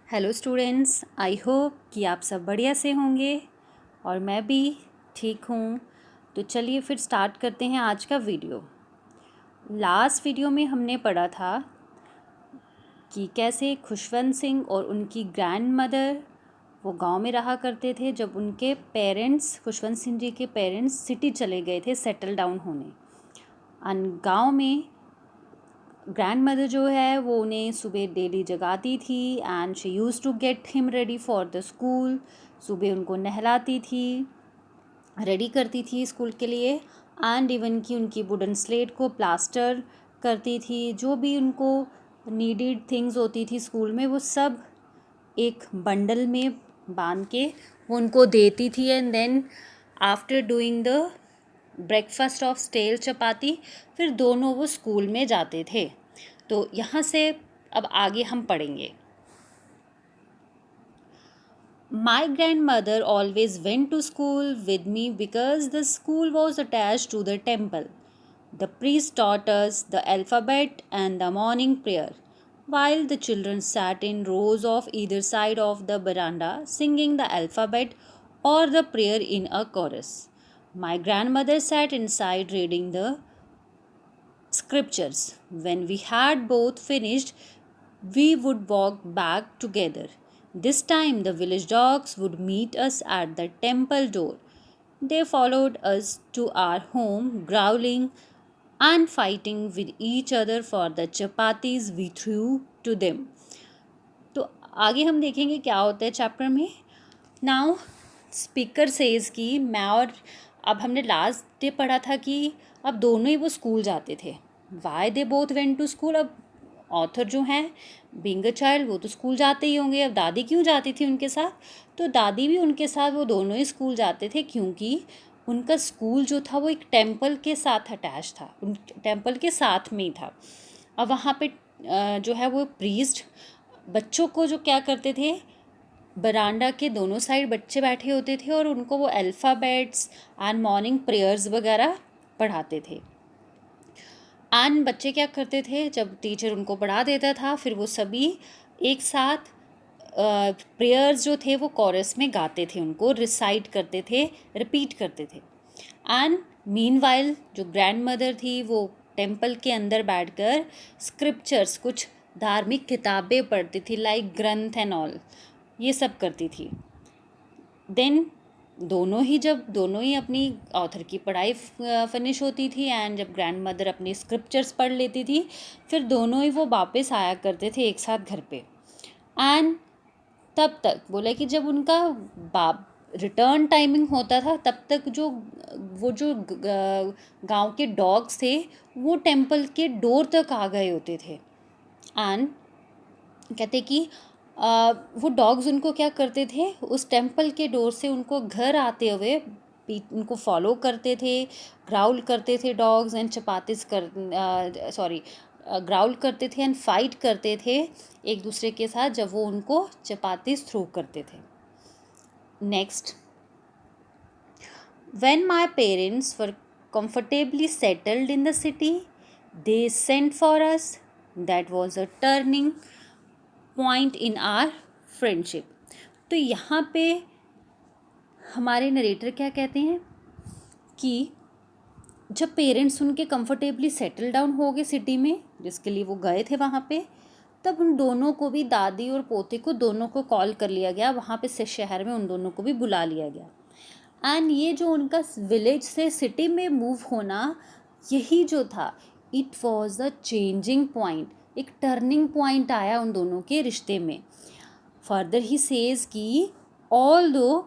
Hello students, I hope कि आप सब बढ़िया से होंगे और मैं भी ठीक हूँ। तो चलिए फिर स्टार्ट करते हैं आज का वीडियो। लास्ट वीडियो में हमने पढ़ा था कि कैसे खुशवंत सिंह और उनकी ग्रैंड मदर वो गांव में रहा करते थे जब उनके पेरेंट्स, खुशवंत सिंह जी के पेरेंट्स सिटी चले गए थे सेटल डाउन होने। और गाँव में ग्रैंड मदर जो है वो उन्हें सुबह डेली जगाती थी and she use to get him ready for the school. सुबह उनको नहलाती थी, रेडी करती थी स्कूल के लिए एंड इवन कि उनकी वुडन स्लेट को प्लास्टर करती थी। जो भी उनको नीडेड थिंग्स होती थी स्कूल में वो सब एक बंडल में बांध के वो उनको देती थी। And then after doing the breakfast of stale chapati फिर दोनों वो स्कूल में जाते थे। तो यहाँ से अब आगे हम पढ़ेंगे। My grandmother always went to school with me because the school was attached to the temple. The priest taught us the alphabet and the morning prayer, while the children sat in rows of either side of the veranda singing the alphabet or the prayer in a chorus. My grandmother sat inside reading the scriptures. When we had both finished, we would walk back together. This time, the village dogs would meet us at the temple door. They followed us to our home, growling and fighting with each other for the chapatis we threw to them. तो आगे हम देखेंगे क्या होता है chapter में। Now speaker says कि मैं और अब हमने लास्ट डे पढ़ा था कि अब दोनों ही वो स्कूल जाते थे। Why they both went to school. अब ऑथर जो हैं बीइंग अ चाइल्ड वो तो स्कूल जाते ही होंगे। अब दादी क्यों जाती थी उनके साथ? तो दादी भी उनके साथ वो दोनों ही स्कूल जाते थे क्योंकि उनका स्कूल जो था वो एक टेम्पल के साथ अटैच था, उन टेम्पल के साथ में ही था। अब वहाँ पे जो है वो प्रीस्ट बच्चों को जो क्या करते थे, बरांडा के दोनों साइड बच्चे बैठे होते थे और उनको वो अल्फ़ाबेट्स एंड मॉर्निंग प्रेयर्स वगैरह पढ़ाते थे। एंड बच्चे क्या करते थे, जब टीचर उनको पढ़ा देता था फिर वो सभी एक साथ प्रेयर्स जो थे वो कोरस में गाते थे, उनको रिसाइट करते थे, रिपीट करते थे। एंड मीनवाइल जो ग्रैंड मदर थी वो टेम्पल के अंदर बैठकर स्क्रिप्चर्स, कुछ धार्मिक किताबें पढ़ती थी, लाइक ग्रंथ एंड ऑल, ये सब करती थी। देन दोनों ही अपनी ऑथर की पढ़ाई फिनिश होती थी एंड जब ग्रैंड मदर अपनी स्क्रिप्चर्स पढ़ लेती थी फिर दोनों ही वो वापस आया करते थे एक साथ घर पे। एंड तब तक बोला कि जब उनका रिटर्न टाइमिंग होता था तब तक जो गांव के डॉग्स थे वो टेम्पल के डोर तक आ गए होते थे। एंड कहते कि वो डॉग्स उनको क्या करते थे, उस टेम्पल के डोर से उनको घर आते हुए उनको फॉलो करते थे, ग्राउल करते थे डॉग्स एंड ग्राउल करते थे एंड फाइट करते थे एक दूसरे के साथ जब वो उनको चपातीस थ्रो करते थे। Next, when my parents were comfortably settled in the city, they sent for us. That was a turning point in are friendship. तो यहाँ पे हमारे नरेटर क्या कहते हैं कि जब पेरेंट्स उनके कंफर्टेबली सेटल डाउन हो गए सिटी में, जिसके लिए वो गए थे वहाँ पे, तब उन दोनों को भी, दादी और पोते को, दोनों को कॉल कर लिया गया वहाँ पे से शहर में, उन दोनों को भी बुला लिया गया। एंड ये जो उनका विलेज से सिटी में मूव होना, यही जो था, it was the changing point, एक टर्निंग पॉइंट आया उन दोनों के रिश्ते में। फर्दर ही सेज कि ऑल दो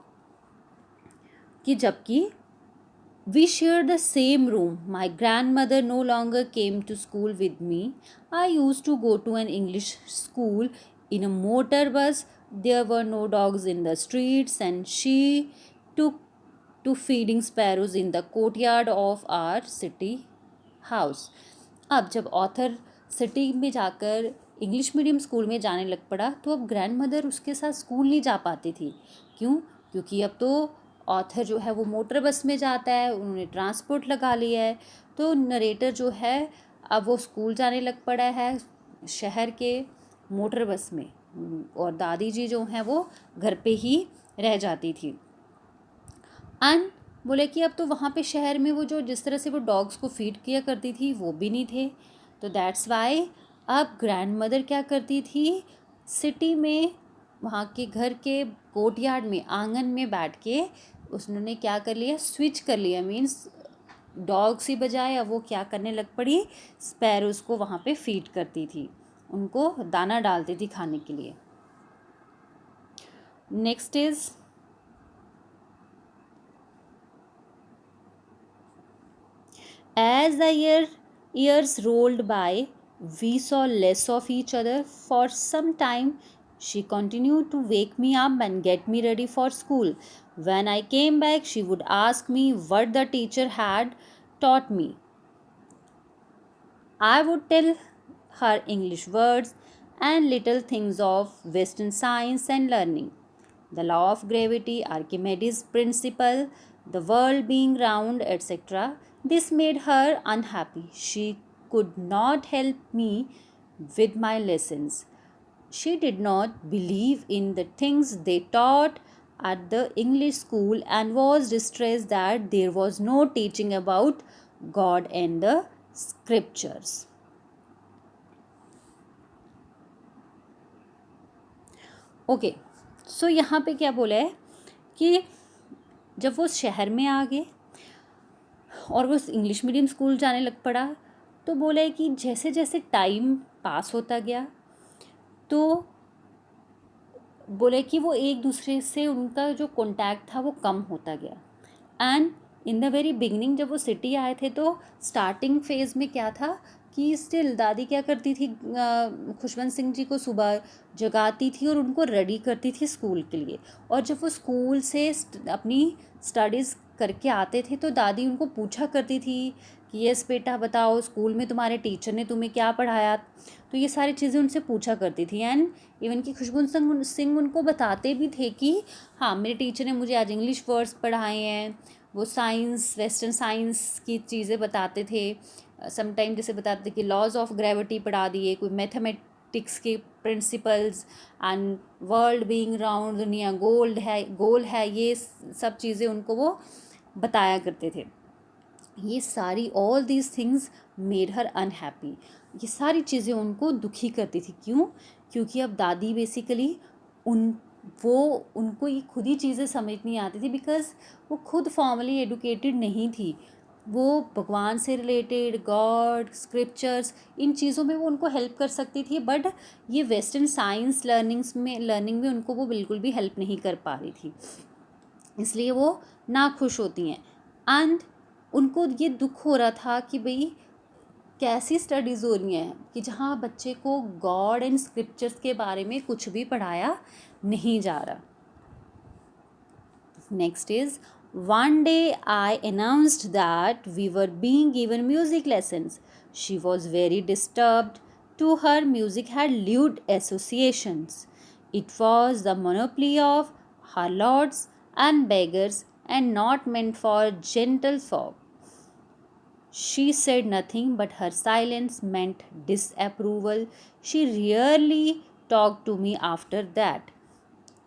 कि जबकि we share the same room, my grandmother no longer came to school with me, I used to go to an English school in a motor bus, there were no dogs in the streets and she took to feeding sparrows in the courtyard of our city house. अब जब author city में जाकर English medium school में जाने लग पड़ा तो अब ग्रैंड मदर उसके साथ स्कूल नहीं जा पाती थी। क्यों? क्योंकि अब तो ऑथर जो है वो मोटर बस में जाता है, उन्होंने ट्रांसपोर्ट लगा लिया है। तो नरेटर जो है अब वो स्कूल जाने लग पड़ा है शहर के मोटर बस में, और दादी जी जो हैं वो घर पे ही रह जाती थी। एंड बोले कि अब तो वहाँ पे शहर में वो जो जिस तरह से वो डॉग्स को फीड किया करती थी वो भी नहीं थे, तो दैट्स वाई अब ग्रैंड मदर क्या करती थी, सिटी में वहाँ के घर के कोर्टयार्ड में, आंगन में बैठ के उसने क्या कर लिया, स्विच कर लिया, मीन्स डॉग्स ही बजाय अब वो क्या करने लग पड़ी, स्पैरोज़ को वहाँ पे फीड करती थी, उनको दाना डालती थी खाने के लिए। Next is as the years rolled by, we saw less of each other. For some time, she continued to wake me up and get me ready for school. When I came back, she would ask me what the teacher had taught me. I would tell her English words and little things of Western science and learning. The law of gravity, Archimedes' principle, the world being round, etc. This made her unhappy. She could not help me with my lessons. She did not believe in the things they taught at the English school and was distressed that there was no teaching about God and the scriptures. Okay, so यहाँ पे क्या बोला है कि जब वो शहर में आ गए और वो इंग्लिश मीडियम स्कूल जाने लग पड़ा, तो बोला है कि जैसे जैसे टाइम पास होता गया तो बोले कि वो एक दूसरे से उनका जो कांटेक्ट था वो कम होता गया। And in the very beginning जब वो सिटी आए थे तो स्टार्टिंग फेज़ में क्या था कि स्टिल दादी क्या करती थी, खुशवंत सिंह जी को सुबह जगाती थी और उनको रेडी करती थी स्कूल के लिए, और जब वो स्कूल से अपनी स्टडीज़ करके आते थे तो दादी उनको पूछा करती थी कि यस बेटा बताओ स्कूल में तुम्हारे टीचर ने तुम्हें क्या पढ़ाया, तो ये सारी चीज़ें उनसे पूछा करती थी। एंड इवन कि खुशवंत सिंह उनको बताते भी थे कि हाँ मेरे टीचर ने मुझे आज इंग्लिश वर्ड्स पढ़ाए हैं, वो साइंस वेस्टर्न साइंस की चीज़ें बताते थे, समटाइम जैसे बताते थे कि लॉज ऑफ ग्रेविटी पढ़ा दिए, कोई मैथमेटिक्स के principles and world being round, दुनिया गोल है, ये सब चीज़ें उनको वो बताया करते थे। ये सारी all these things made her unhappy, ये सारी चीज़ें उनको दुखी करती थी। क्यों? क्योंकि अब दादी बेसिकली उनको ये खुद ही चीज़ें समझ नहीं आती थी, बिकॉज वो खुद फॉर्मली एडुकेटेड नहीं थी, वो भगवान से रिलेटेड गॉड स्क्रिप्चर्स इन चीज़ों में वो उनको हेल्प कर सकती थी, बट ये वेस्टर्न साइंस लर्निंग में उनको वो बिल्कुल भी हेल्प नहीं कर पा रही थी, इसलिए वो ना खुश होती हैं। एंड उनको ये दुख हो रहा था कि भाई कैसी स्टडीज़ हो रही हैं कि जहाँ बच्चे को गॉड एंड स्क्रिप्चर्स के बारे में कुछ भी पढ़ाया नहीं जा रहा। Next is one day I announced that we were being given music lessons. She was very disturbed. To her, music had lewd associations. It was the monopoly of harlots and beggars and not meant for gentle folk. She said nothing, but her silence meant disapproval. She rarely talked to me after that.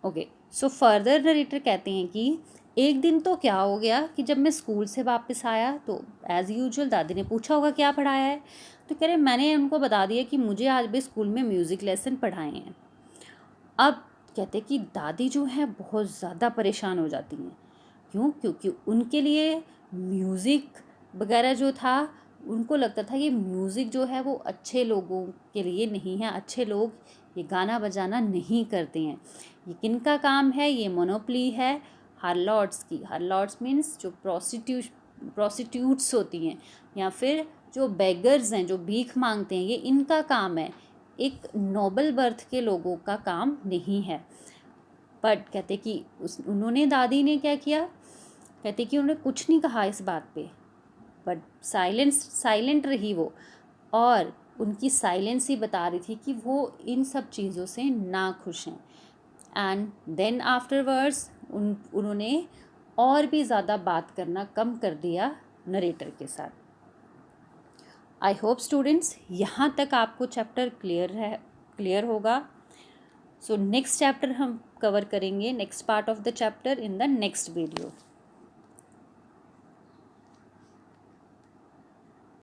Okay, so further narrator कहते हैं कि एक दिन तो क्या हो गया कि जब मैं स्कूल से वापस आया तो एज़ यूजुअल दादी ने पूछा होगा क्या पढ़ाया है, तो कह रहे मैंने उनको बता दिया कि मुझे आज भी स्कूल में म्यूज़िक लेसन पढ़ाए हैं। अब कहते कि दादी जो है बहुत ज़्यादा परेशान हो जाती हैं। क्यों? क्योंकि उनके लिए म्यूज़िक वगैरह जो था, उनको लगता था ये म्यूज़िक जो है वो अच्छे लोगों के लिए नहीं है, अच्छे लोग ये गाना बजाना नहीं करते हैं, ये किनका काम है, ये मोनोपली है हार्लॉट्स की। हार्लॉट्स मीन्स जो प्रोस्टिट्यूट्स होती हैं या फिर जो बेगर्स हैं, जो भीख मांगते हैं, ये इनका काम है, एक नोबल बर्थ के लोगों का काम नहीं है। बट कहते कि उन्होंने दादी ने क्या किया, कहते कि उन्होंने कुछ नहीं कहा इस बात पे, बट साइलेंट रही वो, और उनकी साइलेंस ही बता रही थी कि वो इन सब चीज़ों से ना खुश हैं। एंड देन आफ्टरवर्ड्स उन्होंने और भी ज़्यादा बात करना कम कर दिया नरेटर के साथ। आई होप स्टूडेंट्स यहाँ तक आपको चैप्टर क्लियर क्लियर होगा। सो नेक्स्ट चैप्टर हम कवर करेंगे, next part of the chapter in the next video.